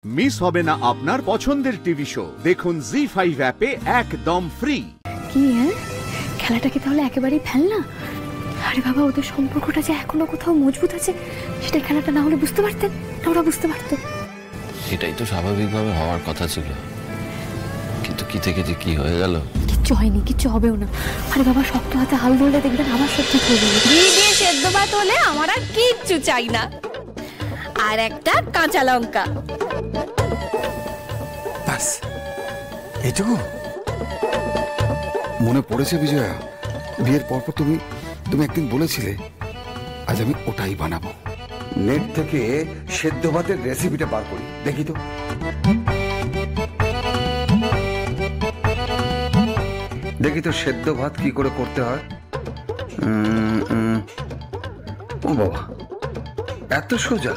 Miss হবে না আপনার পছন্দের টিভি শো। দেখুন জি5 অ্যাপে একদম ফ্রি। কি হ্যাঁ, খেলাটা কি তাহলে একেবারেই ফেল না? আরে বাবা, ওদের সম্পর্কটা যে এখনো কোথাও মজবুত আছে সেটা খেলাটা না হলে বুঝতে পারতেন না, ওরা বুঝতে পারতো। এটাই তো স্বাভাবিকভাবে হওয়ার কথা ছিল, কিন্তু কি থেকে যে কি হয়ে গেল। কিচ্ছু হয়নি, কিচ্ছু হবেও না। আরে বাবা, শক্ত হাতে হাল ধরলে দেখবেন আবার সব ঠিক হয়ে যাবে। ঘি দিয়ে সেদ্ধ ভাত হলে আমার আর কিচ্ছু চাই না, আর একটা কাঁচা লঙ্কা, ব্যাস এইটুকু। মনে পড়েছে বিজয়া, বিয়ের পরপর তুমি একদিন বলেছিলে আজ আমি ওটাই বানাবো। নেট থেকে সেদ্ধ ভাতের রেসিপিটা বার করি, দেখি তো। দেখি তো সেদ্ধ ভাত কি করে করতে হয়। ও বাবা, এত সোজা!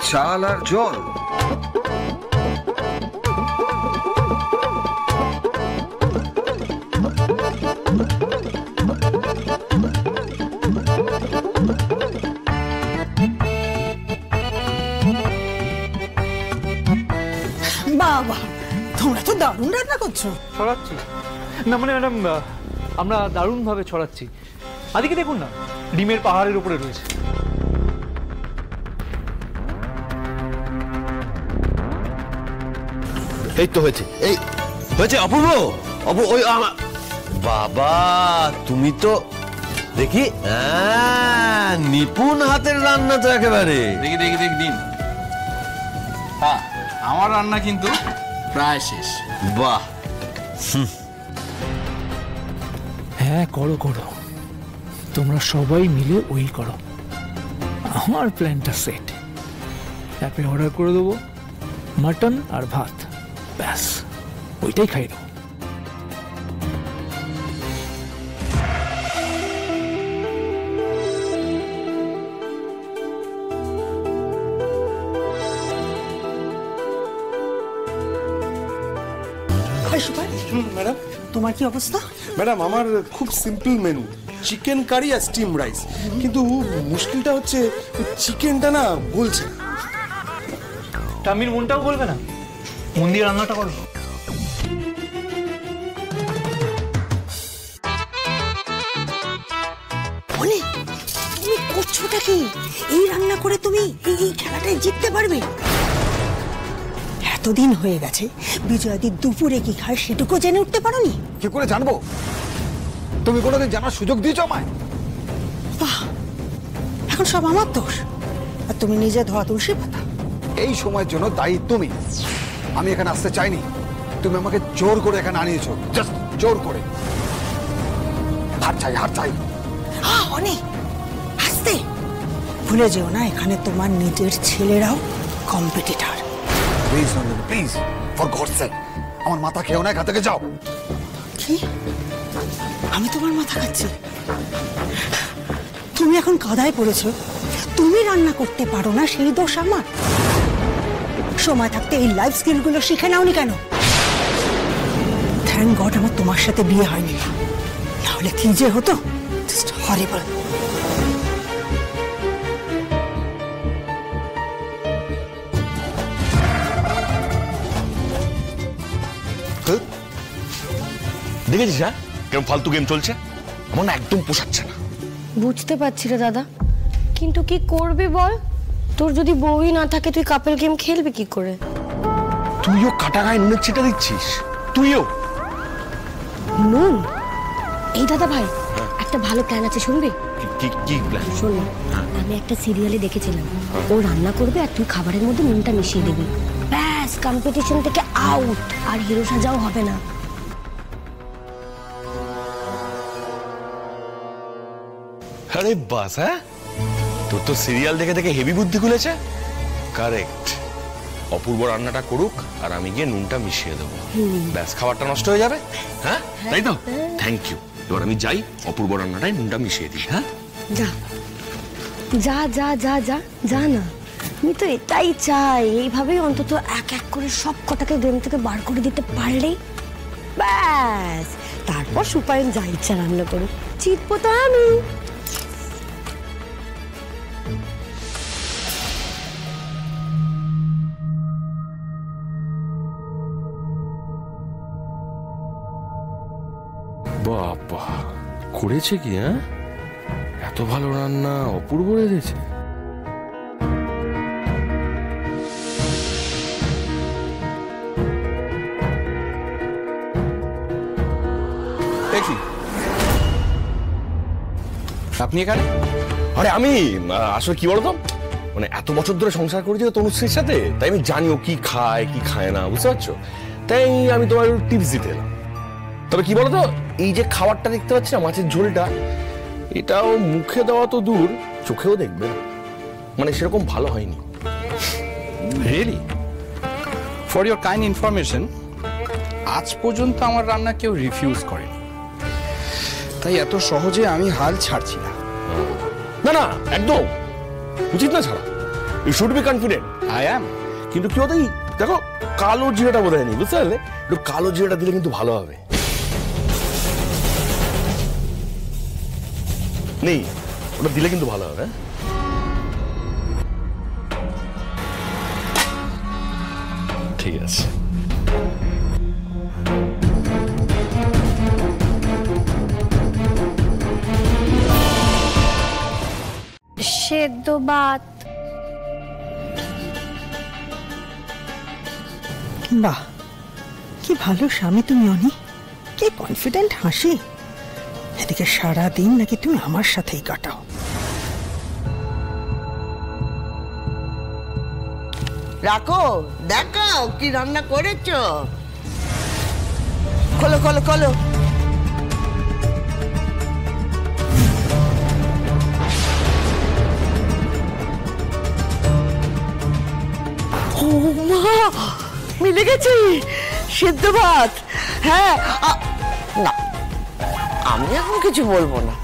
চাল আর জল। বাবা, তোমরা তো দারুণ রান্না করছো। ছড়াচ্ছি না মানে ম্যাডাম, আমরা দারুণ ভাবে ছড়াচ্ছি। আদিকে দেখুন না, ডিমের পাহাড়ের উপরে রয়েছে। এই তো হয়েছে, এই হয়েছে। অপূর্ব, ওই বাবা, তুমি তো দেখি নিপুণ হাতের রান্না তো একেবারে। দেখি দিন। হ্যাঁ, আমার রান্না কিন্তু প্রায় শেষ। বাহ, হ্যাঁ করো, তোমরা সবাই মিলে ওই করো। আমার প্ল্যানটা সেট। অ্যাপে অর্ডার করে দেবো মাটন আর ভাত, ব্যাস ওইটাই খাই দেবো। ম্যাডাম, তোমার কি অবস্থা? ম্যাডাম, আমার খুব সিম্পল মেনু, চিকেন কারি আর স্টিম রাইস, কিন্তু মুশকিলটা হচ্ছে চিকেনটা না গলছে না। টামির মনটাও বলবে না, মন দিয়ে রান্নাটা করো। তুমি করছোটা কি? এই রান্না করে তুমি এই খেলাটায় জিততে পারবে? এতদিন হয়ে গেছে, বিজয়াদি দুপুরে কি খায় সেটুকু জেনে উঠতে পারোনি? কি করে জানবো? তুমি কোনোদিন জানার সুযোগ দিয়েছো আমায়? বাহ, এখন সব আমার দোষ, আর তুমি নিজে ধোয়া তুলসী পাতা। এই সময়ের জন্য দায়ী তুমি। আমি এখানে আসতে চাইনি, তুমি আমাকে জোর করে এখানে আনিয়েছো, জাস্ট জোর করে। হার চাই। অনেক আসতে ভুলে যেও না, এখানে তোমার নিজের ছেলেরাও competitor. Please Nandini, please, for gods সেক, আমার মাথা খেও না, এখান থেকে যাও। কি? আমি তোমার মাথা খাচ্ছি? তুমি এখন কাদায় পড়েছো। তুমি রান্না করতে পারো না, সেই দোষ আমার? সময় থাকতে এই লাইফ স্কিলগুলো শিখে নাওনি কেন? থ্যাংক গড আমার তোমার সাথে বিয়ে হয়নি, নাহলে কি যে হতো, জাস্ট হরিবল। দেখেছিস হ্যাঁ কেমন ফালতু গেম চলছে? আমার না একদম পোষাচ্ছে না। বুঝতে পারছি রে দাদা, কিন্তু কি করবি বল? তোর যদি বউই না থাকে, তুই কাপল গেম খেলবি কি করে? তুইও কাটা গায়ে নুনের ছিটা দিচ্ছিস? তুইও নুন? এই দাদা ভাই, একটা ভালো প্ল্যান আছে, শুনবি? কি প্ল্যান? শোন, আমি একটা সিরিয়ালে দেখেছিলাম, ও রান্না করবে আর তুই খাবারের মধ্যে নুনটা মিশিয়ে দিবি, ব্যাস কম্পিটিশন থেকে আউট, আর হিরো সাজাও হবে না। আরে বাস, হ্যাঁ তোর তো সিরিয়াল দেখে দেখে হেভি বুদ্ধি খুলেছে। কারেক্ট, অপূর্ব রান্নাটা করুক আর আমি গিয়ে নুনটা মিশিয়ে দেবো, ব্যাস খাবারটা নষ্ট হয়ে যাবে। হ্যাঁ তাই তো, থ্যাংক ইউ। এবার আমি যাই, অপূর্ব রান্নাটাই নুনটা মিশিয়ে দিই। হ্যাঁ যা যা যা যা যা যা না, আমি তো এটাই চাই। এইভাবেই অন্তত এক এক করে সব কটাকে গেম থেকে বার করে দিতে পারলেই ব্যাস, তারপর সুপারিন যা ইচ্ছা রান্না করুক, জিতবো তো আমি। বাবা, করেছে কি? হ্যাঁ, এত ভালো রান্না অপূর্ব রেঁধেছে। দেখি আপনি এখানে? আরে আমি আসলে কি বলতো, মানে এত বছর ধরে সংসার করেছি তনুশ্রীর সাথে, তাই আমি জানি ও কি খায় কি খায় না, বুঝতে পারছো? তাই আমি তোমার টিপস দিতে এলাম। তবে কি বলতো, এই যে খাবারটা দেখতে পাচ্ছি না, মাছের ঝোলটা, এটাও মুখে দেওয়া তো দূর, চোখেও দেখবে না, মানে সেরকম ভালো হয়নি। Really? For your kind information, আজ পর্যন্ত আমার রান্না কেউ রিফিউজ করেনি, তাই এত সহজে আমি হাল ছাড়ছি না। না না, একদম উচিত না ছাড়া। You should be confident. I am. কিন্তু কি হতো, দেখো কালো জিরাটা বোধ হয়নি, বুঝতে পারলে? একটু কালো জিরাটা দিলে কিন্তু ভালো হবে। নেই, ওটা দিলে কিন্তু ভালো হবে। ঠিক আছে। সেদ্ধ ভাত। বাহ, কি ভালো স্বামী তুমি অনি, কি কনফিডেন্ট হাসি। এদিকে সারা দিন নাকি তুমি আমার সাথেই কাটাও। রাখো, দেখাও কি রান্না করেছো। খোলো খোলো খোলো। ও মা, মিলে গেছি সেদ্ধ ভাত। হ্যাঁ, না আমি এখন কিছু বলবো না।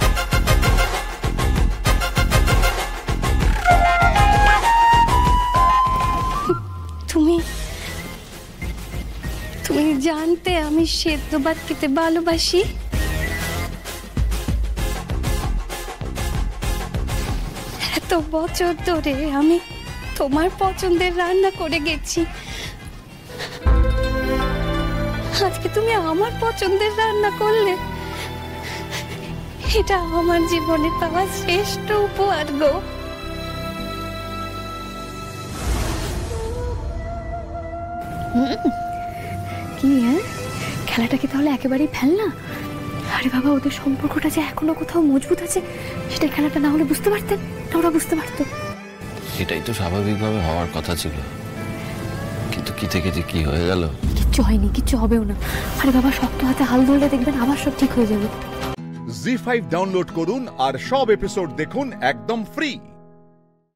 তুমি তুমি জানতে আমি সেদ্ধ ভাত খেতে ভালোবাসি? এত বছর ধরে আমি তোমার পছন্দের রান্না করে গেছি, আজকে তুমি আমার পছন্দের রান্না করলে, এটা আমার জীবনে পাওয়া শ্রেষ্ঠ উপহার গো। কি হ্যাঁ, খেলাটা কি তাহলে একেবারেই ফেল না? আরে বাবা, ওদের সম্পর্কটা যে এখনো কোথাও মজবুত আছে, সেটা খেলাটা না হলে বুঝতে পারতেন না, ওরা বুঝতে পারতো। এটাই তো স্বাভাবিকভাবে হওয়ার কথা ছিল, কিন্তু কি থেকে যে কি হয়ে গেল। কিচ্ছু হয়নি, কিচ্ছু হবেও না। আরে বাবা, শক্ত হাতে হাল ধরলে দেখবেন আবার সব ঠিক হয়ে যাবে। জি5 ডাউনলোড করুন আর সব এপিসোড দেখুন একদম ফ্রি।